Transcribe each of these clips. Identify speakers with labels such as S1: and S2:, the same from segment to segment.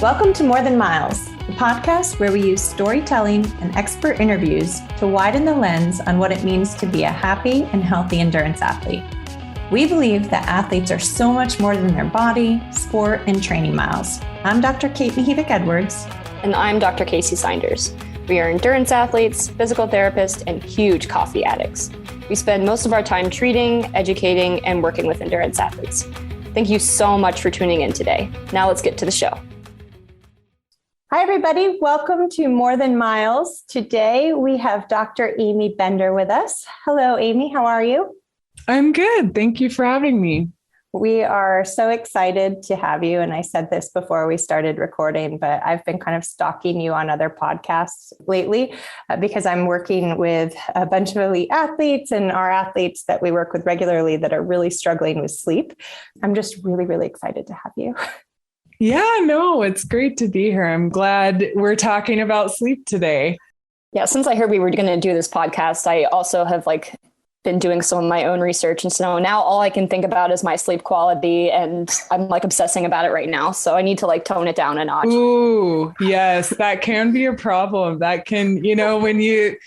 S1: Welcome to More Than Miles, the podcast where we use storytelling and expert interviews to widen the lens on what it means to be a happy and healthy endurance athlete. We believe that athletes are so much more than their body, sport, and training miles. I'm Dr. Mihevc Edwards.
S2: And I'm Dr. Kacy Seynders. We are endurance athletes, physical therapists, and huge coffee addicts. We spend most of our time treating, educating, and working with endurance athletes. Thank you so much for tuning in today. Now let's get to the show.
S1: Hi, everybody. Welcome to More Than Miles. Today, we have Dr. Amy Bender with us. Hello, Amy. How are you?
S3: I'm good. Thank you for having me.
S1: We are so excited to have you. And I said this before we started recording, but I've been kind of stalking you on other podcasts lately because I'm working with a bunch of elite athletes and our athletes that we work with regularly that are really struggling with sleep. I'm just really, really excited to have you.
S3: Yeah, no, it's great to be here. I'm glad we're talking about sleep today.
S2: Yeah, since I heard we were going to do this podcast, I also have been doing some of my own research. And so now all I can think about is my sleep quality, and I'm obsessing about it right now. So I need to tone it down a notch.
S3: Ooh, yes, that can be a problem. That can, when you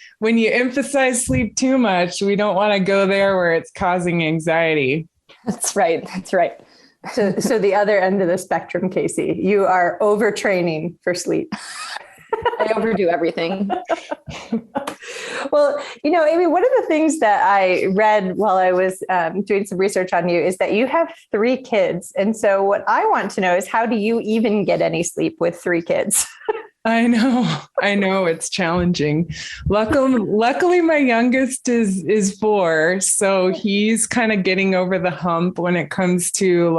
S3: emphasize sleep too much, we don't want to go there where it's causing anxiety.
S2: That's right.
S1: So the other end of the spectrum, Kacy, you are overtraining for sleep.
S2: I overdo everything.
S1: Well, Amy, one of the things that I read while I was doing some research on you is that you have 3 kids. And so what I want to know is, how do you even get any sleep with 3 kids?
S3: I know it's challenging. Luckily my youngest is 4. So he's kind of getting over the hump when it comes to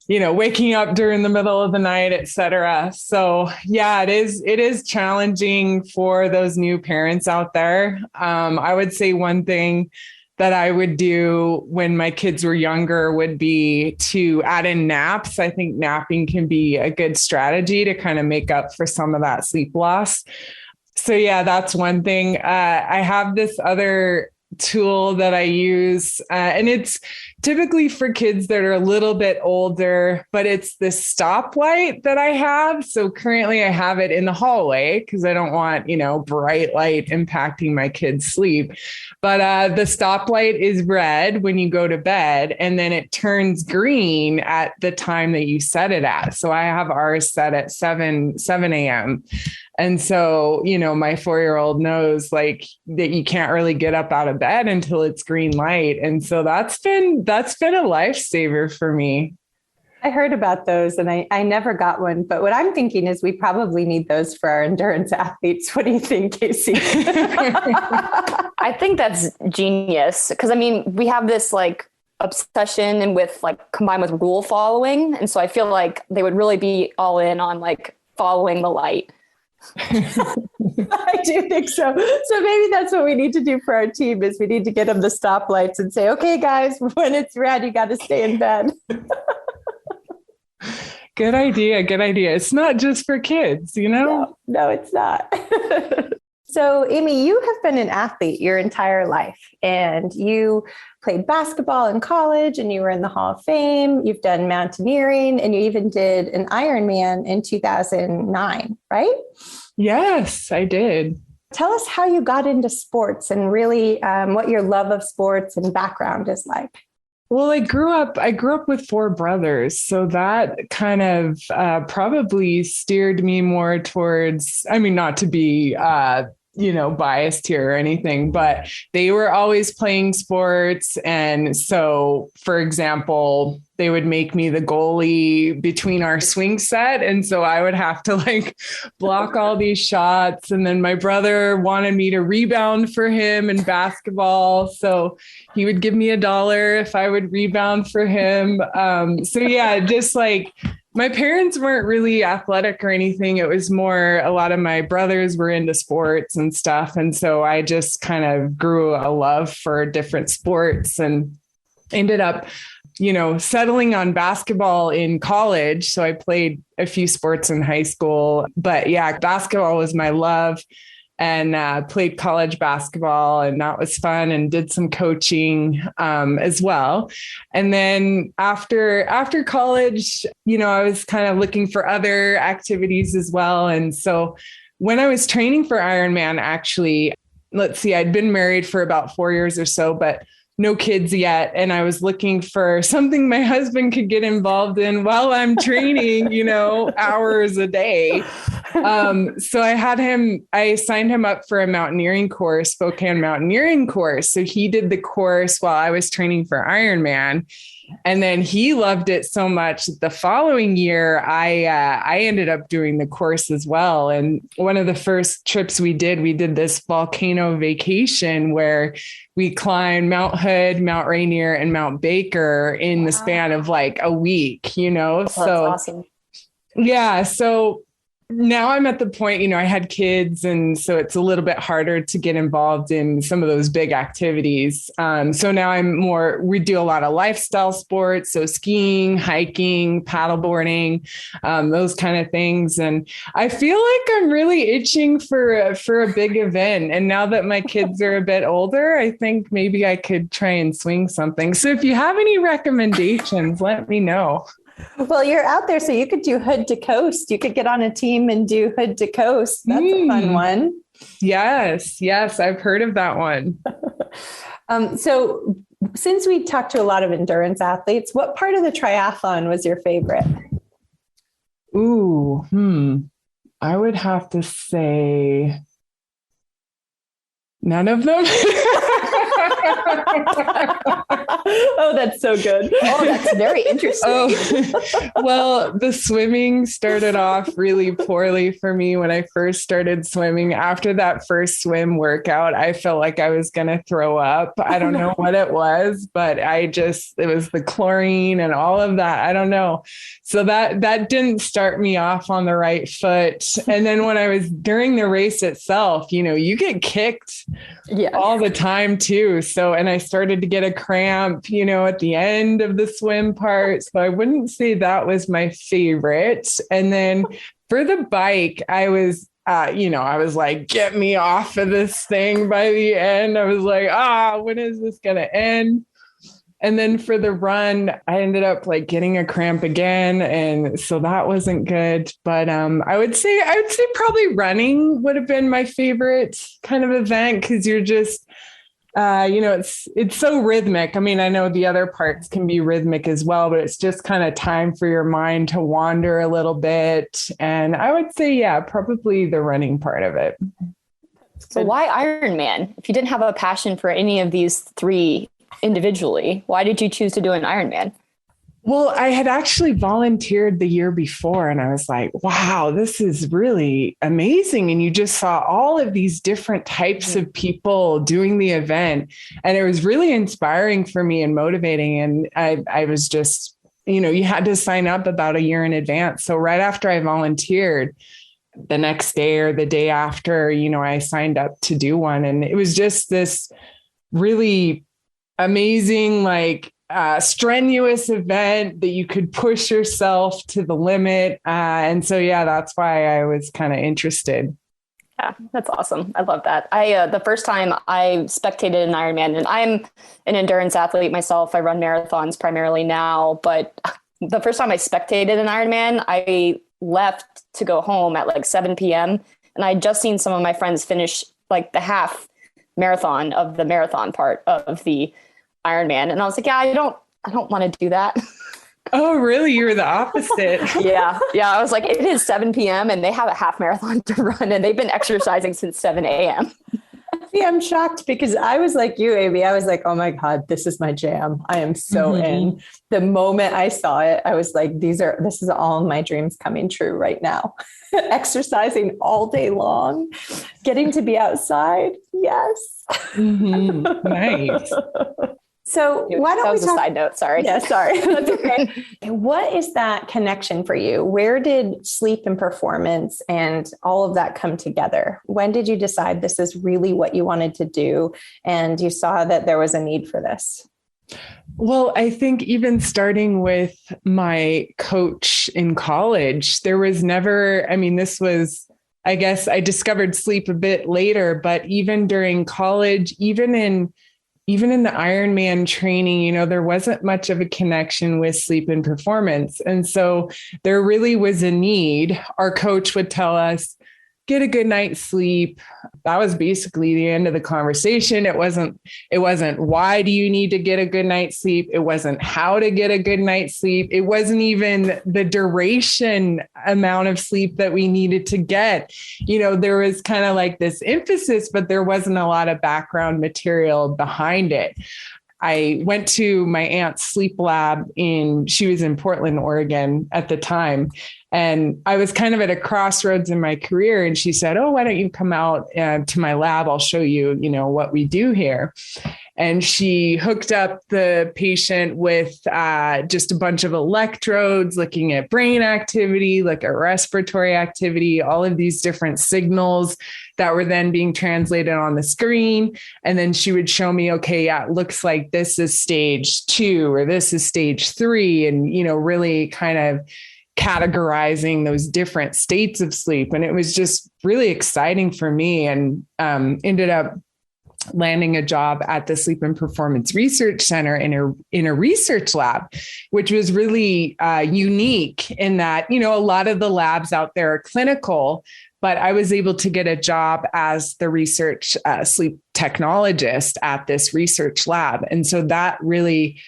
S3: waking up during the middle of the night, et cetera. So yeah, it is challenging for those new parents out there. I would say one thing that I would do when my kids were younger would be to add in naps. I think napping can be a good strategy to kind of make up for some of that sleep loss. So yeah, that's one thing. I have this other tool that I use, and it's typically for kids that are a little bit older, but it's this stoplight that I have. So currently I have it in the hallway because I don't want, bright light impacting my kids' sleep. But the stoplight is red when you go to bed, and then it turns green at the time that you set it at. So I have ours set at 7 a.m. And so, my 4-year-old knows that you can't really get up out of bed until it's green light. And so that's been a lifesaver for me.
S1: I heard about those and I never got one, but what I'm thinking is we probably need those for our endurance athletes. What do you think, Kacy?
S2: I think that's genius. Because we have this obsession and with combined with rule following. And so I feel like they would really be all in on following the light.
S1: I do think so. So maybe that's what we need to do for our team is we need to get them the stoplights and say, okay, guys, when it's red, you got to stay in bed.
S3: Good idea. It's not just for kids,
S1: No, it's not. So, Amy, you have been an athlete your entire life, and you played basketball in college, and you were in the Hall of Fame. You've done mountaineering, and you even did an Ironman in 2009, right?
S3: Yes, I did.
S1: Tell us how you got into sports and really what your love of sports and background is like.
S3: Well, I grew up with 4 brothers. So that kind of probably steered me more towards, not to be, biased here or anything, but they were always playing sports. And so, for example, they would make me the goalie between our swing set. And so I would have to block all these shots. And then my brother wanted me to rebound for him in basketball. So he would give me $1 if I would rebound for him. So yeah, just my parents weren't really athletic or anything. It was more, a lot of my brothers were into sports and stuff. And so I just kind of grew a love for different sports and ended up, settling on basketball in college. So I played a few sports in high school, but yeah, basketball was my love. and played college basketball, and that was fun, and did some coaching as well. And then after college, I was kind of looking for other activities as well. And so when I was training for Ironman, actually, let's see, I'd been married for about 4 years or so, but no kids yet. And I was looking for something my husband could get involved in while I'm training, hours a day. So I signed him up for a mountaineering course, Spokane mountaineering course. So he did the course while I was training for Ironman. And then he loved it so much that the following year, I ended up doing the course as well. And one of the first trips we did this volcano vacation where we climbed Mount Hood, Mount Rainier, and Mount Baker in the span of like a week,
S2: Oh, that's awesome.
S3: Yeah. So now I'm at the point, I had kids, and so it's a little bit harder to get involved in some of those big activities. So now we do a lot of lifestyle sports. So skiing, hiking, paddleboarding, those kind of things. And I feel like I'm really itching for a big event. And now that my kids are a bit older, I think maybe I could try and swing something. So if you have any recommendations, let me know.
S1: Well, you're out there, so you could do Hood to Coast. You could get on a team and do Hood to Coast. That's a fun one.
S3: Yes, I've heard of that one.
S1: So since we talked to a lot of endurance athletes, what part of the triathlon was your favorite?
S3: I would have to say none of them.
S1: Oh, that's so good.
S2: Oh, that's very interesting.
S3: Well, the swimming started off really poorly for me when I first started swimming. After that first swim workout, I felt like I was going to throw up. I don't know what it was, but it was the chlorine and all of that. I don't know. So that didn't start me off on the right foot. And then when I was during the race itself, you get kicked all the time too. So, and I started to get a cramp, at the end of the swim part. So I wouldn't say that was my favorite. And then for the bike, I was, I was like, get me off of this thing by the end. I was like, when is this going to end? And then for the run, I ended up like getting a cramp again. And so that wasn't good. But I would say probably running would have been my favorite kind of event, because you're just, it's so rhythmic. I mean, I know the other parts can be rhythmic as well, but it's just kind of time for your mind to wander a little bit. And I would say, probably the running part of it.
S2: So why Ironman? If you didn't have a passion for any of these three individually, why did you choose to do an Ironman?
S3: Well, I had actually volunteered the year before, and I was like, wow, this is really amazing. And you just saw all of these different types of people doing the event. And it was really inspiring for me and motivating. And I was just, you had to sign up about a year in advance. So right after I volunteered, the next day or the day after, I signed up to do one. And it was just this really amazing, strenuous event that you could push yourself to the limit. And so, that's why I was kind of interested.
S2: Yeah, that's awesome. I love that. The first time I spectated an Ironman, and I'm an endurance athlete myself. I run marathons primarily now, but the first time I spectated an Ironman, I left to go home at 7 p.m. And I'd just seen some of my friends finish the half marathon of the marathon part of the Ironman. And I was like, I don't want to do that.
S3: Oh, really? You were the opposite.
S2: Yeah. I was like, it is 7 p.m. and they have a half marathon to run, and they've been exercising since 7 a.m.
S1: See, I'm shocked because I was like you, Amy. I was like, oh my God, this is my jam. I am so in. The moment I saw it, I was like, this is all my dreams coming true right now. Exercising all day long, getting to be outside. Yes.
S3: Nice.
S1: So why don't we talk?
S2: A side note? Sorry.
S1: Yeah, sorry. That's okay. What is that connection for you? Where did sleep and performance and all of that come together? When did you decide this is really what you wanted to do, and you saw that there was a need for this?
S3: Well, I think even starting with my coach in college, there was never, this was I guess I discovered sleep a bit later, but even during college, even in the Ironman training, there wasn't much of a connection with sleep and performance. And so there really was a need. Our coach would tell us, get a good night's sleep. That was basically the end of the conversation. It wasn't why do you need to get a good night's sleep? It wasn't how to get a good night's sleep. It wasn't even the duration amount of sleep that we needed to get. There was kind of like this emphasis, but there wasn't a lot of background material behind it. I went to my aunt's sleep lab she was in Portland, Oregon at the time. And I was kind of at a crossroads in my career. And she said, oh, why don't you come out to my lab? I'll show you, what we do here. And she hooked up the patient with just a bunch of electrodes, looking at brain activity, like a respiratory activity, all of these different signals that were then being translated on the screen. And then she would show me, okay, yeah, it looks like this is stage 2 or this is stage 3. And, really kind of categorizing those different states of sleep. And it was just really exciting for me, and ended up landing a job at the Sleep and Performance Research Center in a research lab, which was really unique in that, a lot of the labs out there are clinical, but I was able to get a job as the research sleep technologist at this research lab. And so that really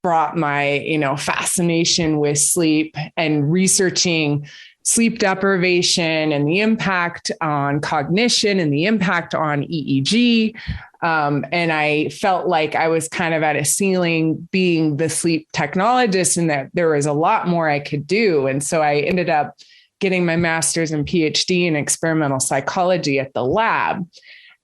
S3: brought my, fascination with sleep and researching sleep deprivation and the impact on cognition and the impact on EEG. And I felt like I was kind of at a ceiling being the sleep technologist, and that there was a lot more I could do. And so I ended up getting my master's and PhD in experimental psychology at the lab.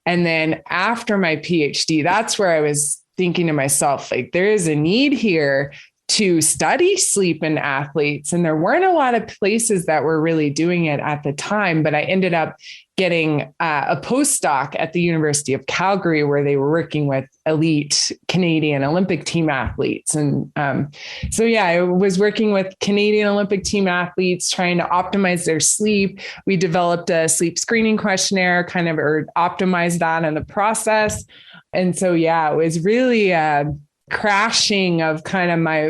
S3: And then after my PhD, that's where I was thinking to myself, like, there is a need here to study sleep in athletes. And there weren't a lot of places that were really doing it at the time, but I ended up getting a postdoc at the University of Calgary, where they were working with elite Canadian Olympic team athletes. And so, yeah, I was working with Canadian Olympic team athletes, trying to optimize their sleep. We developed a sleep screening questionnaire, or optimized that in the process. And so, yeah, it was really crashing of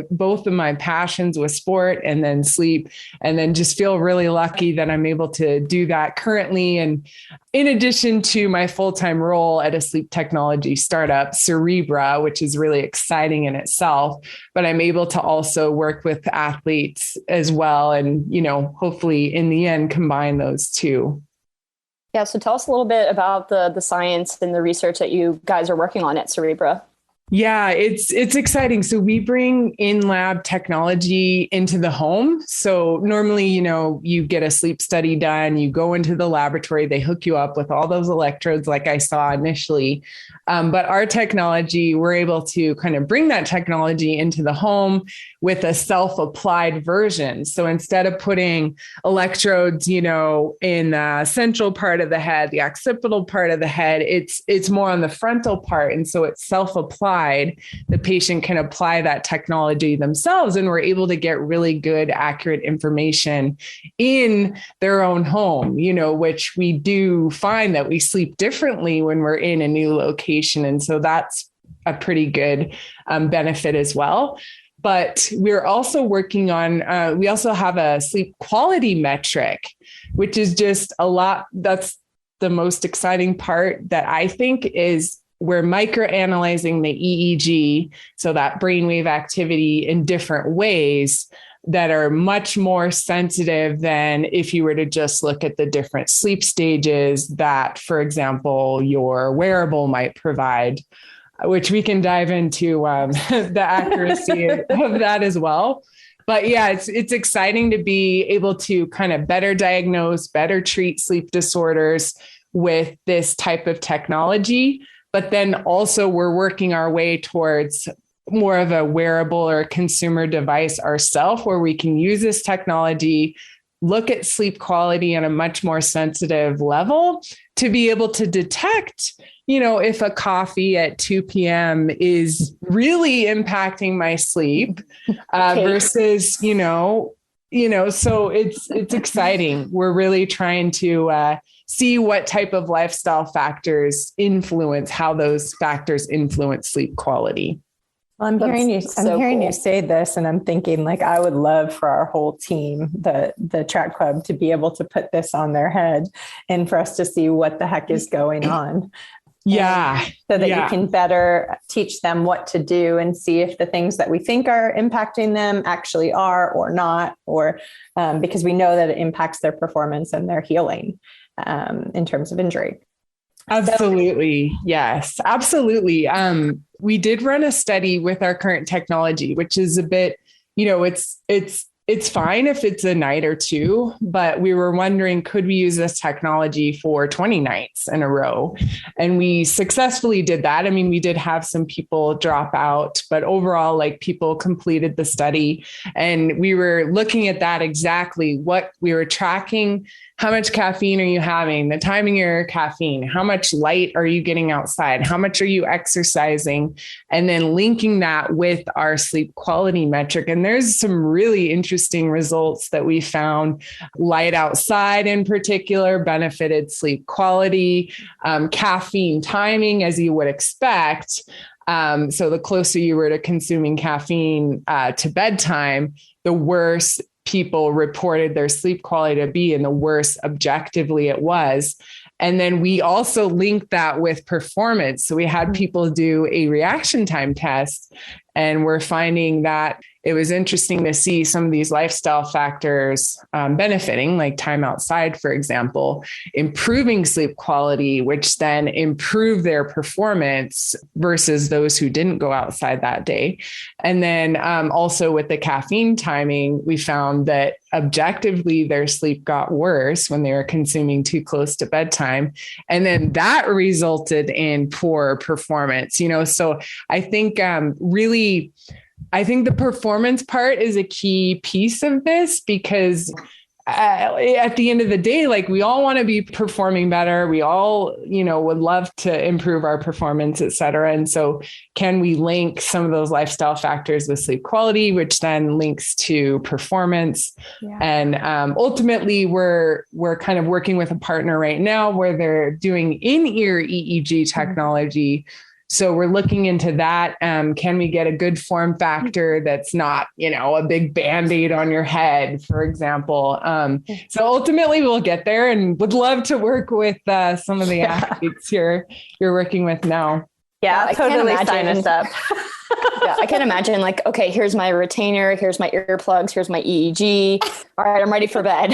S3: both of my passions with sport and then sleep, and then just feel really lucky that I'm able to do that currently. And in addition to my full-time role at a sleep technology startup, Cerebra, which is really exciting in itself, but I'm able to also work with athletes as well. And, hopefully in the end, combine those two.
S2: Yeah. So tell us a little bit about the science and the research that you guys are working on at Cerebra.
S3: Yeah, it's exciting. So we bring in-lab technology into the home. So normally, you get a sleep study done, you go into the laboratory, they hook you up with all those electrodes like I saw initially. But our technology, we're able to kind of bring that technology into the home with a self-applied version. So instead of putting electrodes, in the central part of the head, the occipital part of the head, it's more on the frontal part. And so it's self-applied. The patient can apply that technology themselves, and we're able to get really good, accurate information in their own home, which we do find that we sleep differently when we're in a new location. And so that's a pretty good benefit as well. But we're also working on, we also have a sleep quality metric, which is just a lot. That's the most exciting part that I think is we're microanalyzing the EEG, so that brainwave activity, in different ways that are much more sensitive than if you were to just look at the different sleep stages that, for example, your wearable might provide, which we can dive into the accuracy of that as well. But yeah, it's exciting to be able to kind of better diagnose, better treat sleep disorders with this type of technology. But then also we're working our way towards more of a wearable or consumer device ourselves, where we can use this technology, look at sleep quality on a much more sensitive level to be able to detect, if a coffee at 2 p.m. is really impacting my sleep versus, so it's exciting. We're really trying to see what type of lifestyle factors influence how those factors influence sleep quality.
S1: Well, I'm hearing you say this, and I'm thinking like I would love for our whole team, the track club, to be able to put this on their head and for us to see what the heck is going on.
S3: Yeah.
S1: So that you can better teach them what to do and see if the things that we think are impacting them actually are or not, or because we know that it impacts their performance and their healing in terms of injury.
S3: Absolutely. Yes, absolutely. We did run a study with our current technology, which is a bit, it's fine if it's a night or two, but we were wondering, could we use this technology for 20 nights in a row? And we successfully did that. I mean, we did have some people drop out, but overall, like, people completed the study, and we were looking at that exactly what we were tracking. How much caffeine are you having? The timing of your caffeine? How much light are you getting outside? How much are you exercising? And then linking that with our sleep quality metric. And there's some really interesting results that we found. Light outside in particular benefited sleep quality, caffeine timing, as you would expect. So the closer you were to consuming caffeine to bedtime, the worse people reported their sleep quality to be, and the worse objectively it was. And then we also linked that with performance. So we had people do a reaction time test, and we're finding that it was interesting to see some of these lifestyle factors benefiting, like time outside, for example, improving sleep quality, which then improved their performance versus those who didn't go outside that day. And then also with the caffeine timing, we found that objectively their sleep got worse when they were consuming too close to bedtime. And then that resulted in poor performance, so I think I think the performance part is a key piece of this, because at the end of the day, like, we all want to be performing better. We all, would love to improve our performance, et cetera. And so can we link some of those lifestyle factors with sleep quality, which then links to performance? Yeah. And ultimately, we're kind of working with a partner right now where they're doing in-ear EEG technology. So we're looking into that. Can we get a good form factor that's not, a big Band-Aid on your head, for example? So ultimately we'll get there, and would love to work with some of the athletes you're working with now.
S1: Yeah, I totally sign us up.
S2: Yeah, I can imagine, like, okay, here's my retainer, here's my earplugs, here's my EEG. All right, I'm ready for bed.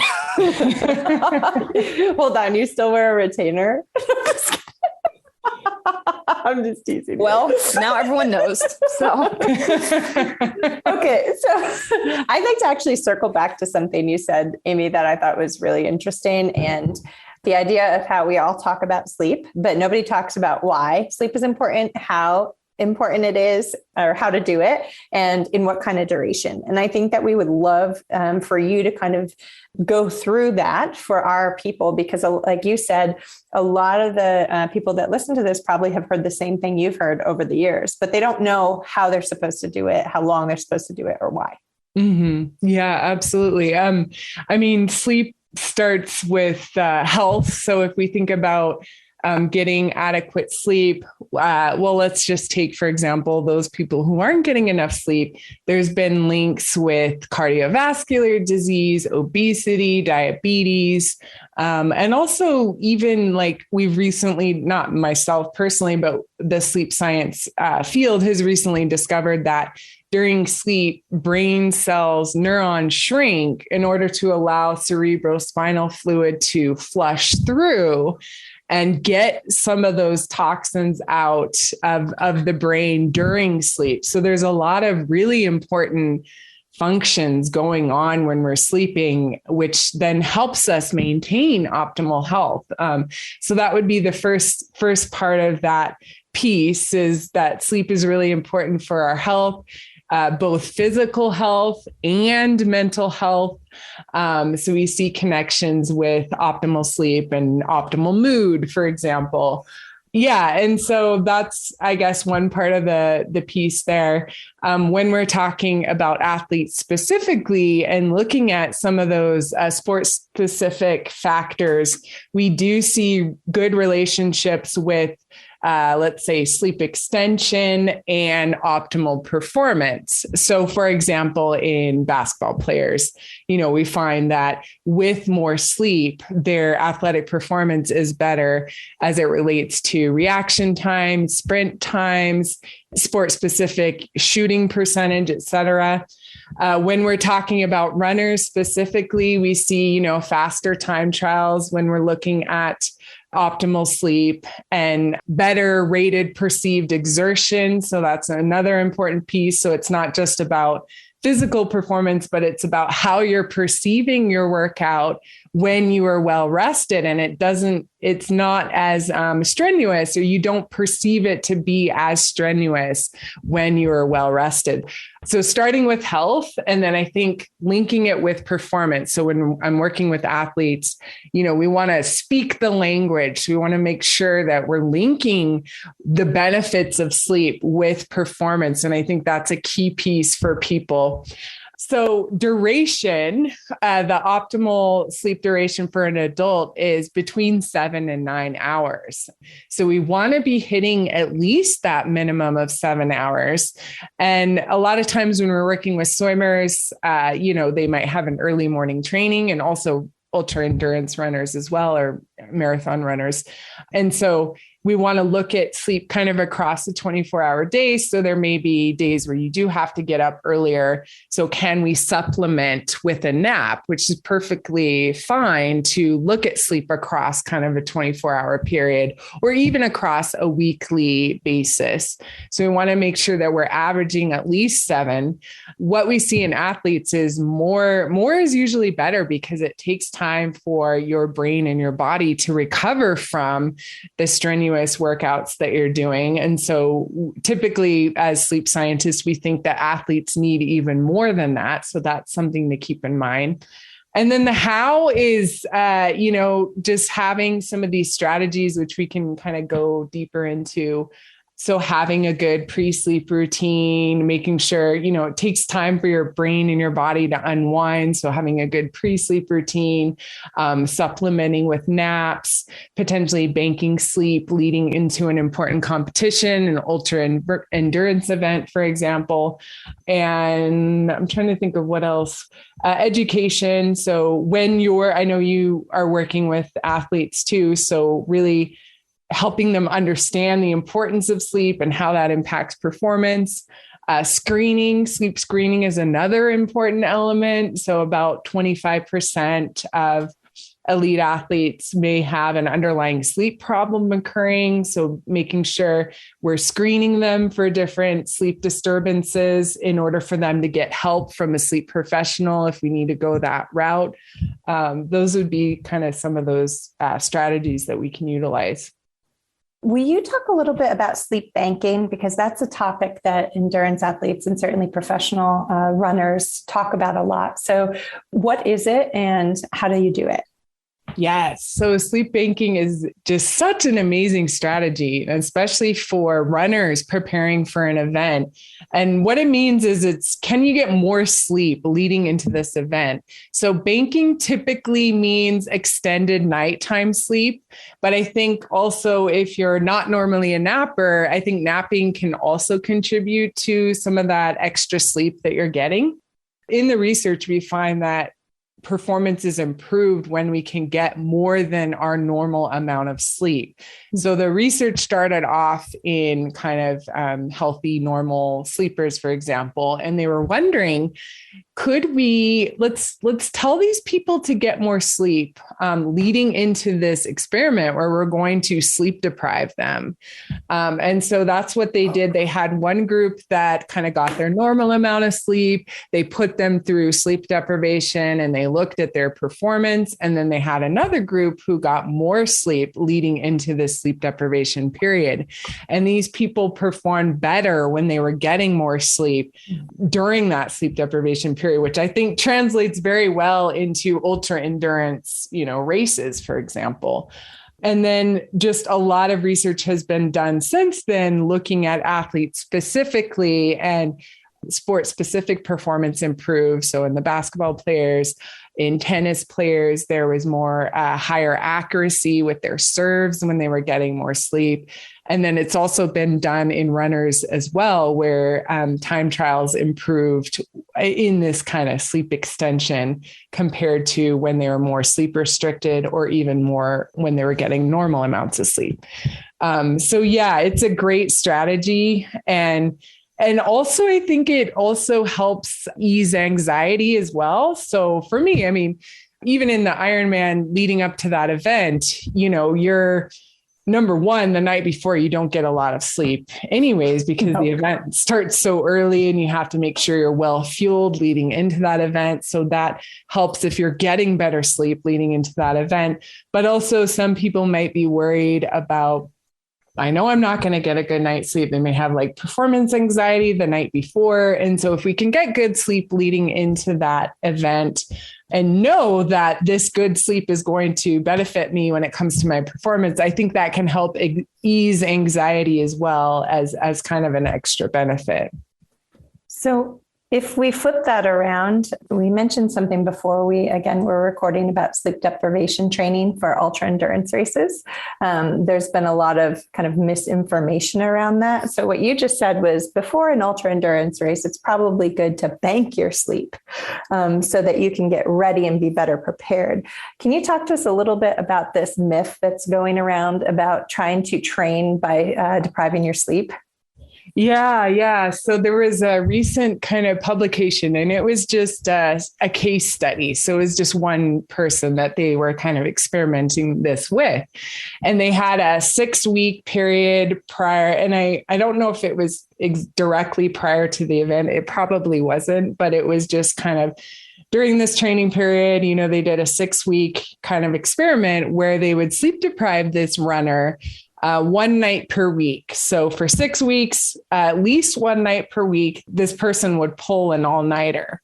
S1: Hold on, you still wear a retainer? I'm just teasing.
S2: Well, now everyone knows. So,
S1: okay. So I'd like to actually circle back to something you said, Amy, that I thought was really interesting. And the idea of how we all talk about sleep, but nobody talks about why sleep is important, how important it is, or how to do it, and in what kind of duration. And I think that we would love for you to kind of go through that for our people, because like you said, a lot of the people that listen to this probably have heard the same thing you've heard over the years, but they don't know how they're supposed to do it, how long they're supposed to do it, or why.
S3: Mm-hmm. Yeah, absolutely. I mean, sleep starts with health. So if we think about getting adequate sleep, well, let's just take, for example, those people who aren't getting enough sleep. There's been links with cardiovascular disease, obesity, diabetes, and also even like we've recently, not myself personally, but the sleep science field has recently discovered that during sleep, brain cells, neurons shrink in order to allow cerebrospinal fluid to flush through and get some of those toxins out of the brain during sleep. So there's a lot of really important functions going on when we're sleeping, which then helps us maintain optimal health. So that would be the first part of that piece, is that sleep is really important for our health, both physical health and mental health. So we see connections with optimal sleep and optimal mood, for example. Yeah. And so that's, I guess, one part of the piece there. When we're talking about athletes specifically and looking at some of those sports specific factors, we do see good relationships with let's say sleep extension and optimal performance. So for example, in basketball players, we find that with more sleep, their athletic performance is better as it relates to reaction time, sprint times, sport specific shooting percentage, et cetera. When we're talking about runners specifically, we see, faster time trials when we're looking at optimal sleep and better rated perceived exertion. So that's another important piece. So it's not just about physical performance, but it's about how you're perceiving your workout when you are well rested, and it's not as strenuous, or you don't perceive it to be as strenuous when you are well rested. So starting with health, and then I think linking it with performance. So when I'm working with athletes, we want to speak the language. We want to make sure that we're linking the benefits of sleep with performance. And I think that's a key piece for people. So duration, the optimal sleep duration for an adult is between 7 and 9 hours. So we want to be hitting at least that minimum of 7 hours. And a lot of times when we're working with swimmers, they might have an early morning training, and also ultra endurance runners as well, or marathon runners. And so we want to look at sleep kind of across the 24-hour day. So there may be days where you do have to get up earlier. So can we supplement with a nap, which is perfectly fine to look at sleep across kind of a 24-hour period, or even across a weekly basis. So we want to make sure that we're averaging at least 7. What we see in athletes is more is usually better, because it takes time for your brain and your body to recover from the strenuous workouts that you're doing. And so typically as sleep scientists, we think that athletes need even more than that. So that's something to keep in mind. And then the how is, just having some of these strategies, which we can kind of go deeper into. So having a good pre-sleep routine, making sure, it takes time for your brain and your body to unwind. So having a good pre-sleep routine, supplementing with naps, potentially banking sleep leading into an important competition, an ultra endurance event, for example. And I'm trying to think of what else. Education. So I know you are working with athletes too. So really helping them understand the importance of sleep and how that impacts performance. Sleep screening is another important element. So about 25% of elite athletes may have an underlying sleep problem occurring. So making sure we're screening them for different sleep disturbances in order for them to get help from a sleep professional if we need to go that route. Those would be kind of some of those strategies that we can utilize.
S1: Will you talk a little bit about sleep banking? Because that's a topic that endurance athletes and certainly professional runners talk about a lot. So what is it and how do you do it?
S3: Yes. So sleep banking is just such an amazing strategy, especially for runners preparing for an event. And what it means is can you get more sleep leading into this event? So banking typically means extended nighttime sleep. But I think also if you're not normally a napper, I think napping can also contribute to some of that extra sleep that you're getting. In the research, we find that performance is improved when we can get more than our normal amount of sleep. So the research started off in kind of healthy, normal sleepers, for example, and they were wondering, could we, let's tell these people to get more sleep leading into this experiment where we're going to sleep deprive them. And so that's what they did. They had one group that kind of got their normal amount of sleep. They put them through sleep deprivation and they looked at their performance. And then they had another group who got more sleep leading into this sleep deprivation period. And these people performed better when they were getting more sleep during that sleep deprivation period, which I think translates very well into ultra endurance, races, for example. And then just a lot of research has been done since then, looking at athletes specifically, and sport specific performance improved. So in the basketball players, in tennis players, there was more higher accuracy with their serves when they were getting more sleep. And then it's also been done in runners as well, where time trials improved in this kind of sleep extension compared to when they were more sleep restricted, or even more when they were getting normal amounts of sleep. So yeah, it's a great strategy. And also, I think it also helps ease anxiety as well. So for me, I mean, even in the Ironman leading up to that event, you're number one, the night before, you don't get a lot of sleep anyways, because the event starts so early and you have to make sure you're well fueled leading into that event. So that helps if you're getting better sleep leading into that event. But also some people might be worried about, I know I'm not going to get a good night's sleep. They may have like performance anxiety the night before. And so if we can get good sleep leading into that event and know that this good sleep is going to benefit me when it comes to my performance, I think that can help ease anxiety as well as kind of an extra benefit.
S1: So if we flip that around, we mentioned something before we're recording about sleep deprivation training for ultra endurance races. There's been a lot of kind of misinformation around that. So what you just said was, before an ultra endurance race, it's probably good to bank your sleep so that you can get ready and be better prepared. Can you talk to us a little bit about this myth that's going around about trying to train by depriving your sleep?
S3: Yeah. So there was a recent kind of publication, and it was just a case study. So it was just one person that they were kind of experimenting this with. And they had a 6-week period prior. And I don't know if it was directly prior to the event. It probably wasn't, but it was just kind of during this training period. They did a 6-week kind of experiment where they would sleep deprive this runner one night per week. So for 6 weeks, at least one night per week, this person would pull an all-nighter.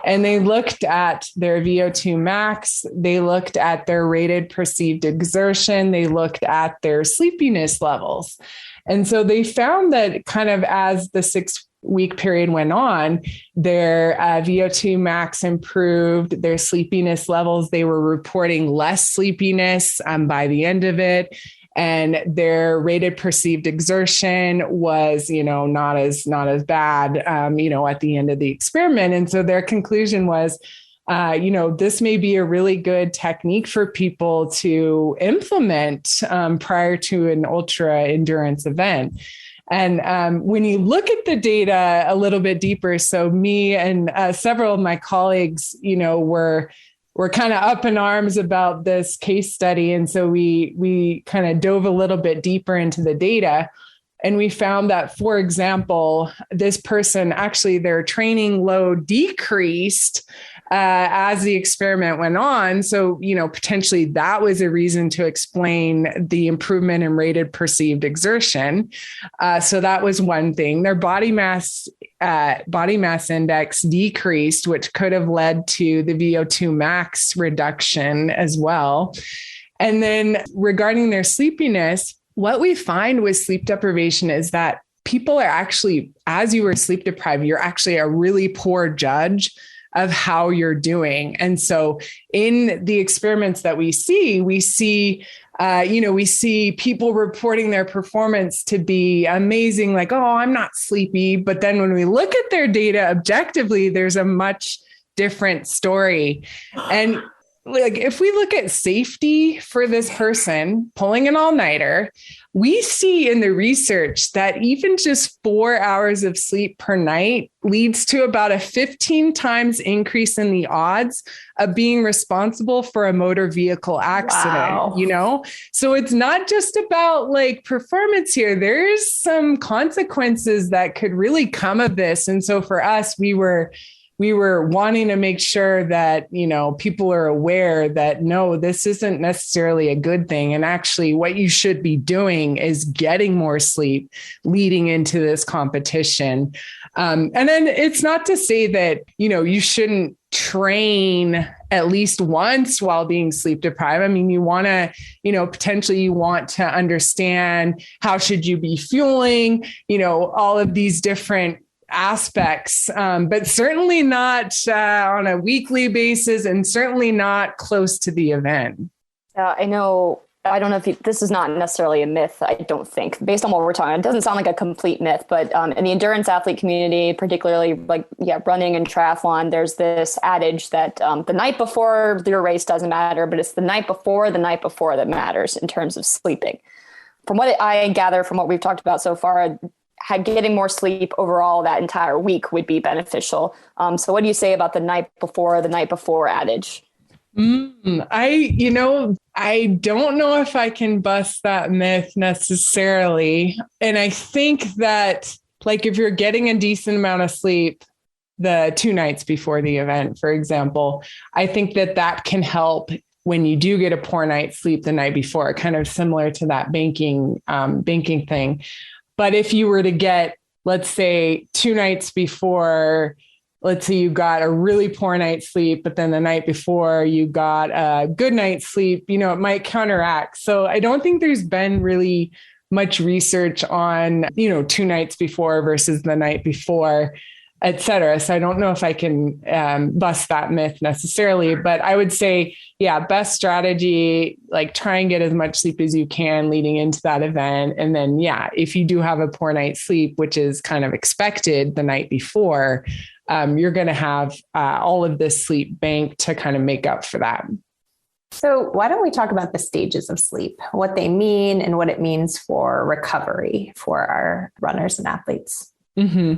S3: And they looked at their VO2 max. They looked at their rated perceived exertion. They looked at their sleepiness levels. And so they found that kind of as the 6-week period went on, their VO2 max improved, their sleepiness levels, they were reporting less sleepiness by the end of it. And their rated perceived exertion was, not as bad, at the end of the experiment. And so their conclusion was, this may be a really good technique for people to implement prior to an ultra endurance event. And when you look at the data a little bit deeper, so me and several of my colleagues, we're kind of up in arms about this case study. And so we kind of dove a little bit deeper into the data. And we found that, for example, this person, actually their training load decreased as the experiment went on. So, potentially that was a reason to explain the improvement in rated perceived exertion. So that was one thing. Their body mass index decreased, which could have led to the VO2 max reduction as well. And then regarding their sleepiness, what we find with sleep deprivation is that people are actually, as you were sleep deprived, you're actually a really poor judge of how you're doing. And so in the experiments that we see people reporting their performance to be amazing, like, oh, I'm not sleepy. But then when we look at their data objectively, there's a much different story. And like, if we look at safety for this person pulling an all-nighter, we see in the research that even just 4 hours of sleep per night leads to about a 15 times increase in the odds of being responsible for a motor vehicle accident.
S1: Wow.
S3: So it's not just about like performance here. There's some consequences that could really come of this. And so for us, we were wanting to make sure that, people are aware that, no, this isn't necessarily a good thing. And actually what you should be doing is getting more sleep leading into this competition. And then it's not to say that, you shouldn't train at least once while being sleep deprived. I mean, you want to, potentially you want to understand how should you be fueling, all of these different aspects, but certainly not on a weekly basis and certainly not close to the event.
S2: I don't know if this is not necessarily a myth, I don't think, based on what we're talking about. It doesn't sound like a complete myth, but in the endurance athlete community, particularly running and triathlon, there's this adage that the night before your race doesn't matter, but it's the night before that matters in terms of sleeping. From what I gather from what we've talked about so far, getting more sleep overall that entire week would be beneficial. So what do you say about the night before adage?
S3: I don't know if I can bust that myth necessarily. And I think that if you're getting a decent amount of sleep the 2 nights before the event, for example, I think that can help when you do get a poor night's sleep the night before, kind of similar to that banking thing. But if you were to get, let's say 2 nights before, let's say you got a really poor night's sleep, but then the night before you got a good night's sleep, it might counteract. So I don't think there's been really much research on, 2 nights before versus the night before, et cetera. So I don't know if I can bust that myth necessarily, but I would say, best strategy, try and get as much sleep as you can leading into that event. And then, if you do have a poor night's sleep, which is kind of expected the night before, you're going to have all of this sleep bank to kind of make up for that.
S1: So why don't we talk about the stages of sleep, what they mean and what it means for recovery for our runners and athletes?
S3: Mm-hmm.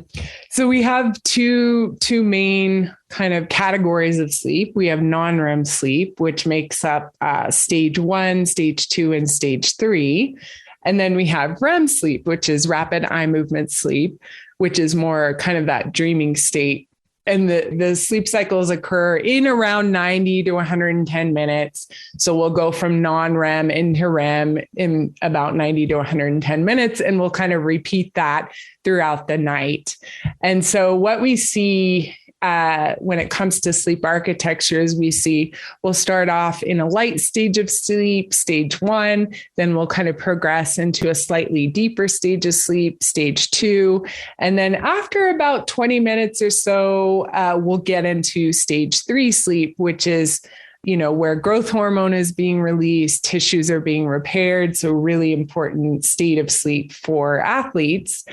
S3: So we have two main kind of categories of sleep. We have non-REM sleep, which makes up stage 1, stage 2, and stage 3. And then we have REM sleep, which is rapid eye movement sleep, which is more kind of that dreaming state. And the sleep cycles occur in around 90 to 110 minutes. So we'll go from non-REM into REM in about 90 to 110 minutes, and we'll kind of repeat that throughout the night. And so what we see when it comes to sleep architectures, we'll start off in a light stage of sleep, stage 1, then we'll kind of progress into a slightly deeper stage of sleep, stage 2. And then after about 20 minutes or so, we'll get into stage 3 sleep, which is where growth hormone is being released, tissues are being repaired. So really important state of sleep for athletes.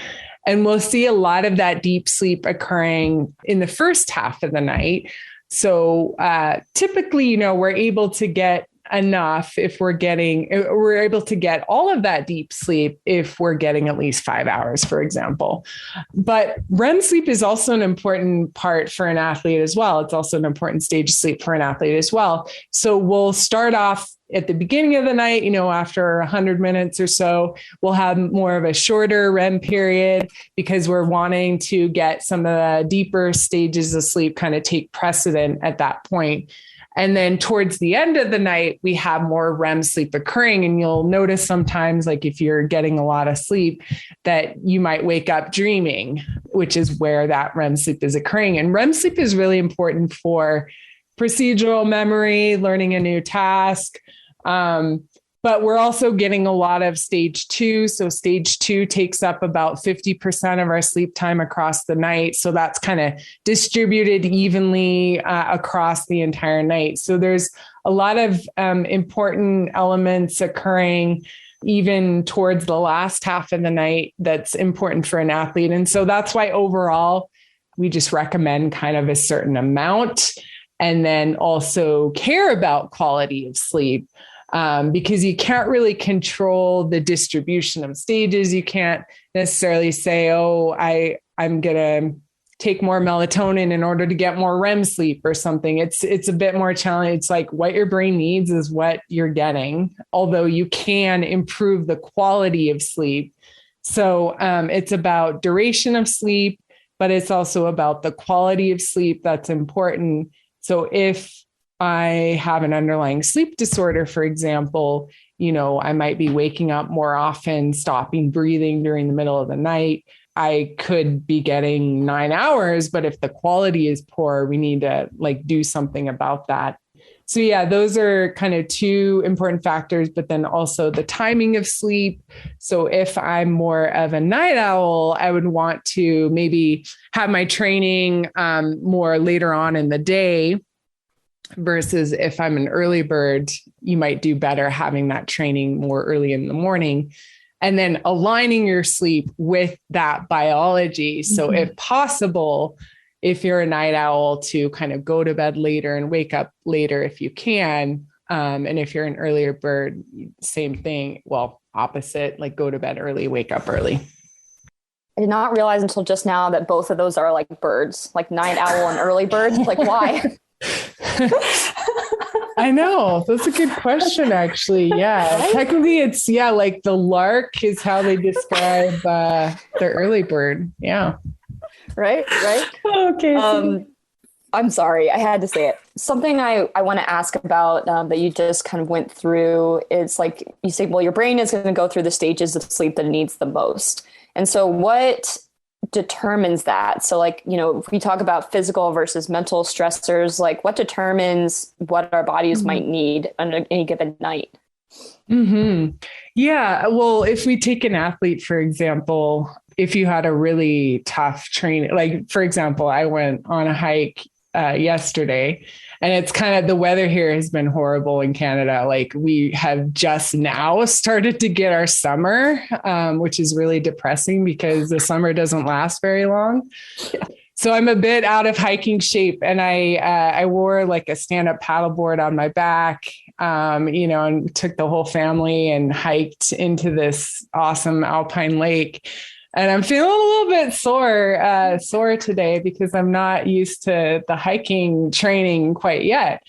S3: And we'll see a lot of that deep sleep occurring in the first half of the night. So typically, we're able to get enough we're able to get all of that deep sleep if we're getting at least 5 hours, for example. But REM sleep is also an important part for an athlete as well. It's also an important stage of sleep for an athlete as well. So we'll start off at the beginning of the night, after 100 minutes or so, we'll have more of a shorter REM period because we're wanting to get some of the deeper stages of sleep kind of take precedent at that point. And then towards the end of the night, we have more REM sleep occurring. And you'll notice sometimes, if you're getting a lot of sleep, that you might wake up dreaming, which is where that REM sleep is occurring. And REM sleep is really important for procedural memory, learning a new task. But we're also getting a lot of stage 2. So stage 2 takes up about 50% of our sleep time across the night. So that's kind of distributed evenly across the entire night. So there's a lot of important elements occurring even towards the last half of the night that's important for an athlete. And so that's why overall, we just recommend kind of a certain amount and then also care about quality of sleep. Because you can't really control the distribution of stages. You can't necessarily say, I'm going to take more melatonin in order to get more REM sleep or something. It's a bit more challenging. It's like what your brain needs is what you're getting, although you can improve the quality of sleep. So it's about duration of sleep, but it's also about the quality of sleep that's important. So if I have an underlying sleep disorder, for example, I might be waking up more often, stopping breathing during the middle of the night. I could be getting 9 hours, but if the quality is poor, we need to like do something about that. So yeah, those are kind of two important factors, but then also the timing of sleep. So if I'm more of a night owl, I would want to maybe have my training more later on in the day, versus if I'm an early bird, you might do better having that training more early in the morning. And then aligning your sleep with that biology. So if possible, if you're a night owl, to kind of go to bed later and wake up later if you can. And if you're an earlier bird, same thing. Well, opposite, like go to bed early, wake up early.
S2: I did not realize until just now that both of those are like birds, like night owl and early bird. Like why?
S3: I know. That's a good question, actually. Yeah. Right? Technically, it's, like the lark is how they describe the early bird. Yeah.
S2: Right.
S3: Okay.
S2: I'm sorry. I had to say it. Something I want to ask about that you just kind of went through is like you say, well, your brain is going to go through the stages of sleep that it needs the most. And so what determines that? So like, if we talk about physical versus mental stressors, like what determines what our bodies might need on any given night?
S3: Yeah. Well, if we take an athlete, for example, if you had a really tough training, like for example, I went on a hike yesterday, and it's kind of, the weather here has been horrible in Canada. Like we have just now started to get our summer, which is really depressing because the summer doesn't last very long. Yeah. So I'm a bit out of hiking shape, and I wore like a stand-up paddleboard on my back, and took the whole family and hiked into this awesome alpine lake. And I'm feeling a little bit sore today because I'm not used to the hiking training quite yet.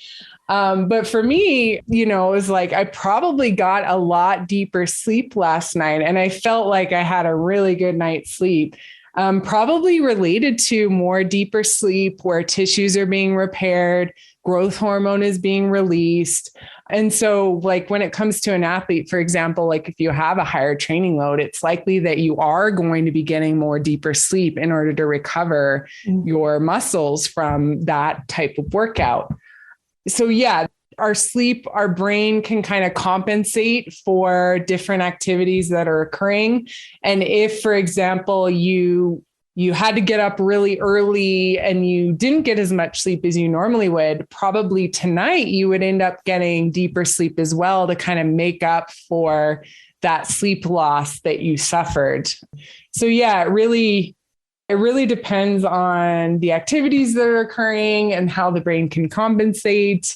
S3: But for me, it was like I probably got a lot deeper sleep last night, and I felt like I had a really good night's sleep. Probably related to more deeper sleep where tissues are being repaired, growth hormone is being released. And so like when it comes to an athlete, for example, like if you have a higher training load, it's likely that you are going to be getting more deeper sleep in order to recover your muscles from that type of workout. So yeah, our sleep, our brain can kind of compensate for different activities that are occurring. And if, for example, you had to get up really early and you didn't get as much sleep as you normally would, probably tonight you would end up getting deeper sleep as well to kind of make up for that sleep loss that you suffered. So yeah, it really depends on the activities that are occurring and how the brain can compensate.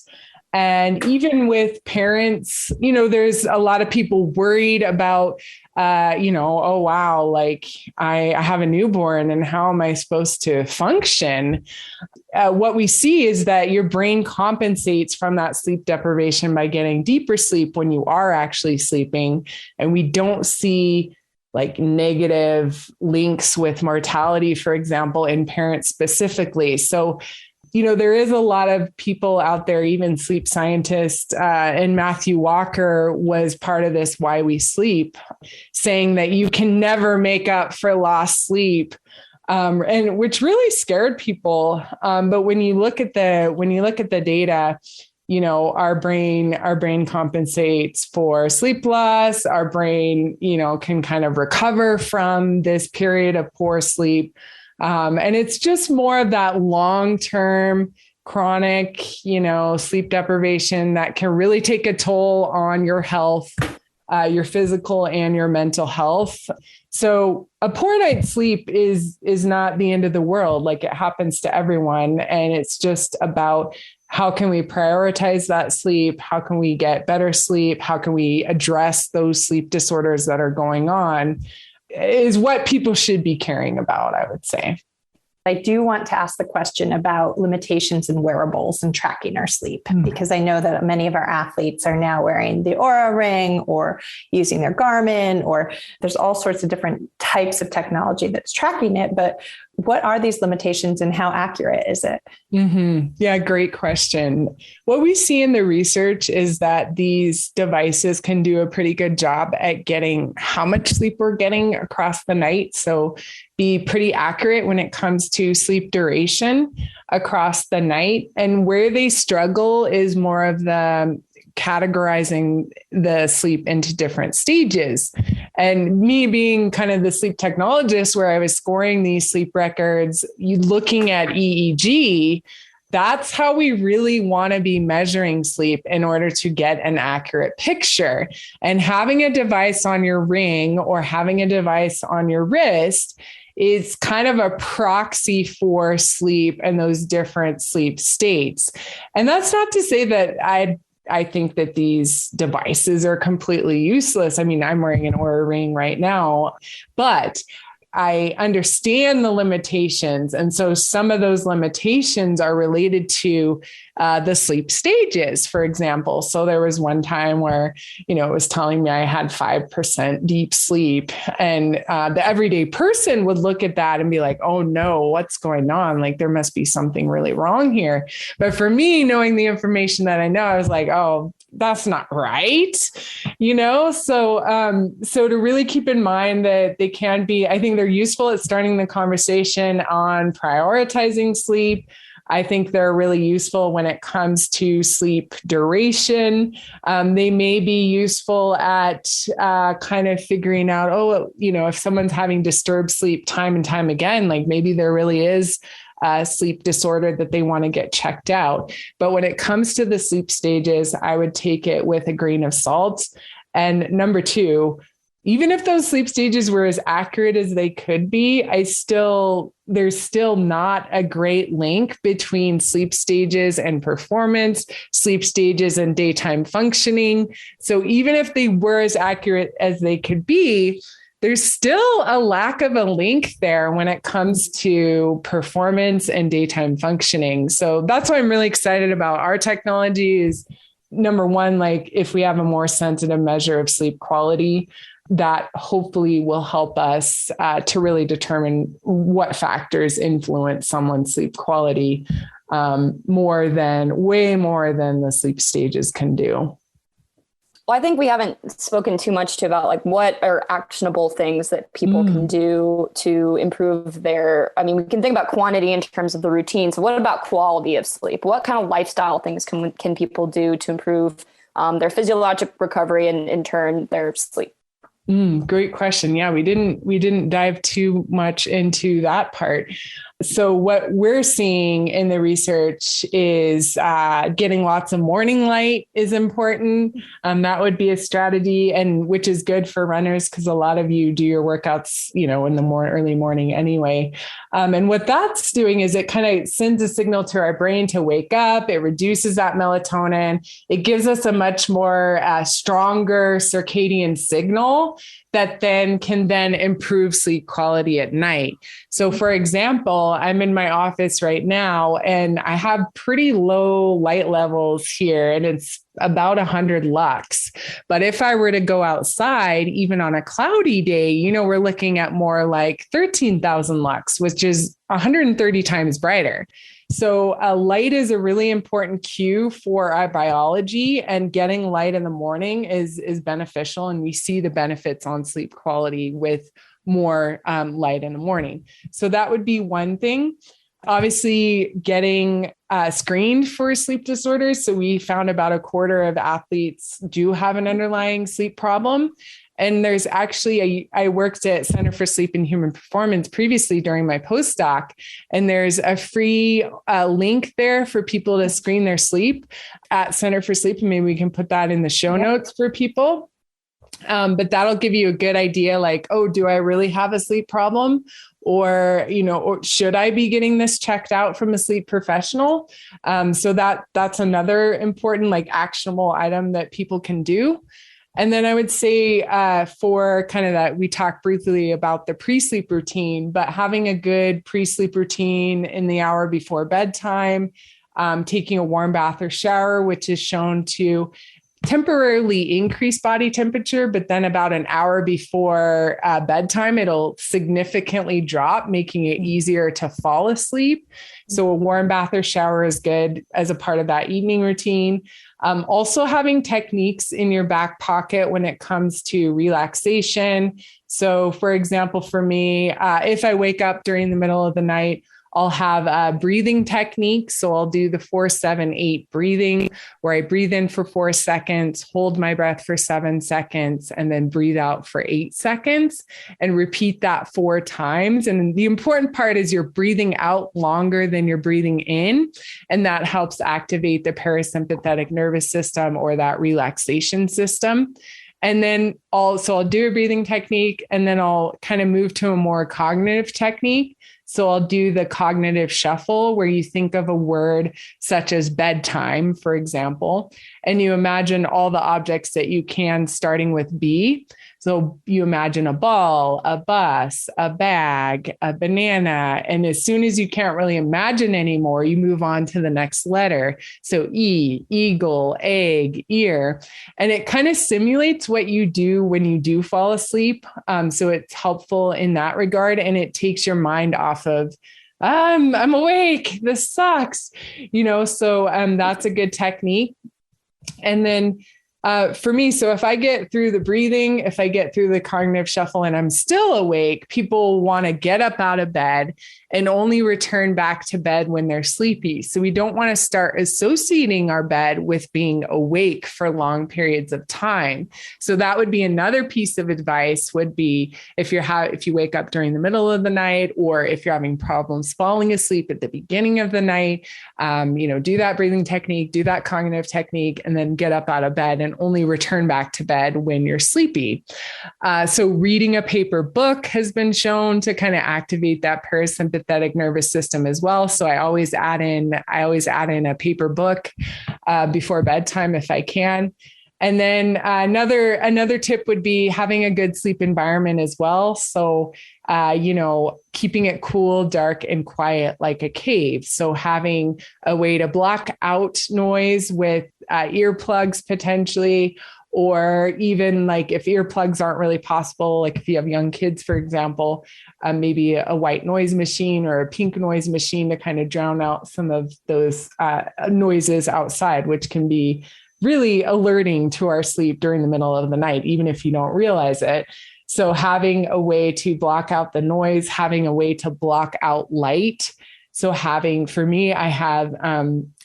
S3: And even with parents, there's a lot of people worried about, oh, wow, like I have a newborn and how am I supposed to function? What we see is that your brain compensates from that sleep deprivation by getting deeper sleep when you are actually sleeping. And we don't see like negative links with mortality, for example, in parents specifically. So there is a lot of people out there, even sleep scientists, and Matthew Walker was part of this Why We Sleep, saying that you can never make up for lost sleep, and which really scared people. But when you look at the data, our brain compensates for sleep loss. Our brain, can kind of recover from this period of poor sleep. And it's just more of that long-term chronic, sleep deprivation that can really take a toll on your health, your physical and your mental health. So a poor night's sleep is not the end of the world. Like it happens to everyone. And it's just about how can we prioritize that sleep? How can we get better sleep? How can we address those sleep disorders that are going on? Is what people should be caring about, I would say.
S1: I do want to ask the question about limitations in wearables and tracking our sleep, because I know that many of our athletes are now wearing the Oura ring or using their Garmin, or there's all sorts of different types of technology that's tracking it. But what are these limitations and how accurate is it?
S3: Yeah, great question. What we see in the research is that these devices can do a pretty good job at getting how much sleep we're getting across the night. So be pretty accurate when it comes to sleep duration across the night. And where they struggle is more of the categorizing the sleep into different stages. And me being kind of the sleep technologist where I was scoring these sleep records, you looking at EEG, that's how we really want to be measuring sleep in order to get an accurate picture. And having a device on your ring or having a device on your wrist is kind of a proxy for sleep and those different sleep states. And that's not to say that I think that these devices are completely useless. I mean, I'm wearing an Oura ring right now, but I understand the limitations. And so some of those limitations are related to the sleep stages, for example. So there was one time where, it was telling me I had 5% deep sleep. And the everyday person would look at that and be like, oh no, what's going on? Like there must be something really wrong here. But for me, knowing the information that I know, I was like, oh, that's not right. So to really keep in mind that they can be, I think they're useful at starting the conversation on prioritizing sleep. I think they're really useful when it comes to sleep duration. They may be useful at kind of figuring out, if someone's having disturbed sleep time and time again, like maybe there really is sleep disorder that they want to get checked out. But when it comes to the sleep stages, I would take it with a grain of salt. And number two, even if those sleep stages were as accurate as they could be, there's still not a great link between sleep stages and performance, sleep stages and daytime functioning. So even if they were as accurate as they could be, there's still a lack of a link there when it comes to performance and daytime functioning. So that's why I'm really excited about our technology is, number one, like if we have a more sensitive measure of sleep quality, that hopefully will help us to really determine what factors influence someone's sleep quality way more than the sleep stages can do.
S2: Well, I think we haven't spoken too much about like what are actionable things that people can do to improve we can think about quantity in terms of the routine. So what about quality of sleep? What kind of lifestyle things can people do to improve their physiologic recovery and in turn their sleep?
S3: Great question. Yeah, we didn't dive too much into that part. So what we're seeing in the research is getting lots of morning light is important. That would be a strategy, and which is good for runners because a lot of you do your workouts, in the early morning anyway. And what that's doing is it kind of sends a signal to our brain to wake up. It reduces that melatonin. It gives us a much more stronger circadian signal that can improve sleep quality at night. So for example, I'm in my office right now and I have pretty low light levels here and it's about 100 lux. But if I were to go outside, even on a cloudy day, we're looking at more like 13,000 lux, which is 130 times brighter. So light is a really important cue for our biology, and getting light in the morning is beneficial. And we see the benefits on sleep quality with more light in the morning. So that would be one thing. Obviously, getting screened for sleep disorders. So we found about a quarter of athletes do have an underlying sleep problem. And there's actually, I worked at Center for Sleep and Human Performance previously during my postdoc, and there's a free link there for people to screen their sleep at Center for Sleep. And maybe we can put that in the show notes for people. But that'll give you a good idea like, oh, do I really have a sleep problem? Or should I be getting this checked out from a sleep professional? So that's another important actionable item that people can do. And then I would say for kind of that, we talked briefly about the pre-sleep routine, but having a good pre-sleep routine in the hour before bedtime, taking a warm bath or shower, which is shown to temporarily increase body temperature, but then about an hour before bedtime, it'll significantly drop, making it easier to fall asleep. So a warm bath or shower is good as a part of that evening routine. Also having techniques in your back pocket when it comes to relaxation. So for example, for me, if I wake up during the middle of the night, I'll have a breathing technique. So I'll do the 4-7-8 breathing, where I breathe in for 4 seconds, hold my breath for 7 seconds, and then breathe out for 8 seconds, and repeat that 4 times. And the important part is you're breathing out longer than you're breathing in. And that helps activate the parasympathetic nervous system, or that relaxation system. And then I'll do a breathing technique, and then I'll kind of move to a more cognitive technique. So I'll do the cognitive shuffle, where you think of a word such as bedtime, for example, and you imagine all the objects that you can, starting with B. So you imagine a ball, a bus, a bag, a banana. And as soon as you can't really imagine anymore, you move on to the next letter. So E, eagle, egg, ear. And it kind of simulates what you do when you do fall asleep. So it's helpful in that regard. And it takes your mind off of, I'm awake, this sucks, so that's a good technique. And then for me, so if I get through the breathing, if I get through the cognitive shuffle and I'm still awake, people want to get up out of bed and only return back to bed when they're sleepy. So we don't want to start associating our bed with being awake for long periods of time. So that would be another piece of advice, would be if you wake up during the middle of the night, or if you're having problems falling asleep at the beginning of the night, do that breathing technique, do that cognitive technique, and then get up out of bed and only return back to bed when you're sleepy. So reading a paper book has been shown to kind of activate that parasympathetic nervous system as well. So I always add in a paper book before bedtime if I can. And then another tip would be having a good sleep environment as well. So, keeping it cool, dark, and quiet like a cave. So having a way to block out noise with earplugs potentially, or even like if earplugs aren't really possible, like if you have young kids, for example, maybe a white noise machine or a pink noise machine to kind of drown out some of those noises outside, which can be really alerting to our sleep during the middle of the night, even if you don't realize it. So having a way to block out the noise, having a way to block out light. So for me, I have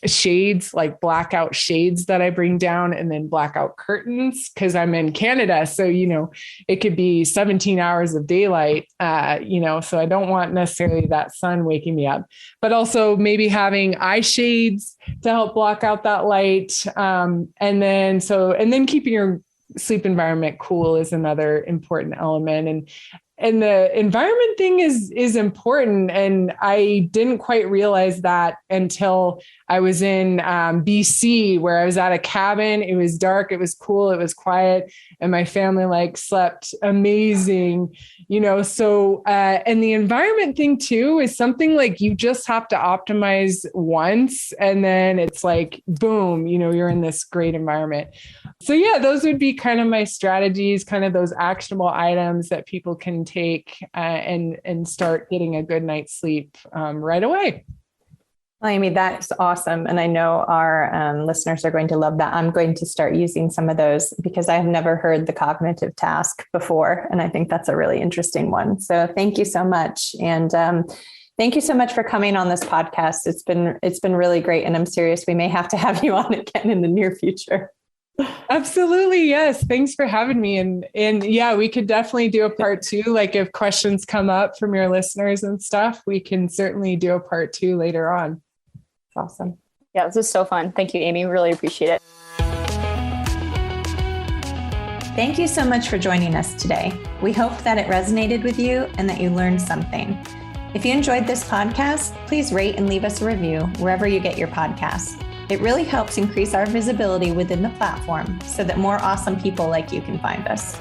S3: shades, like blackout shades that I bring down, and then blackout curtains, because I'm in Canada. So, it could be 17 hours of daylight, so I don't want necessarily that sun waking me up, but also maybe having eye shades to help block out that light. And then keeping your sleep environment cool is another important element. And the environment thing is important. And I didn't quite realize that until I was in BC, where I was at a cabin. It was dark, it was cool, it was quiet, and my family slept amazing, so, and the environment thing too is something like you just have to optimize once, and then it's like, boom, you're in this great environment. So yeah, those would be kind of my strategies, kind of those actionable items that people can take and start getting a good night's sleep right away.
S1: Well, Amy, that's awesome. And I know our listeners are going to love that. I'm going to start using some of those because I have never heard the cognitive task before. And I think that's a really interesting one. So thank you so much. And thank you so much for coming on this podcast. It's been really great. And I'm serious, we may have to have you on again in the near future.
S3: Absolutely. Yes. Thanks for having me. And yeah, we could definitely do a part 2. Like if questions come up from your listeners and stuff, we can certainly do a part 2 later on.
S1: Awesome.
S2: Yeah, this is so fun. Thank you, Amy. Really appreciate it.
S1: Thank you so much for joining us today. We hope that it resonated with you and that you learned something. If you enjoyed this podcast, please rate and leave us a review wherever you get your podcasts. It really helps increase our visibility within the platform so that more awesome people like you can find us.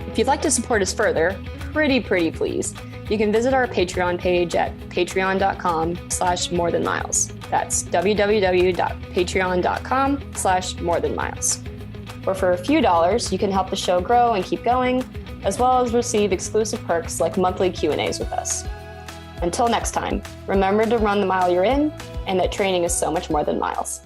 S2: If you'd like to support us further, pretty please, you can visit our Patreon page at patreon.com/morethanmiles. That's www.patreon.com/morethanmiles. where for a few dollars, you can help the show grow and keep going, as well as receive exclusive perks like monthly Q&As with us. Until next time, remember to run the mile you're in, and that training is so much more than miles.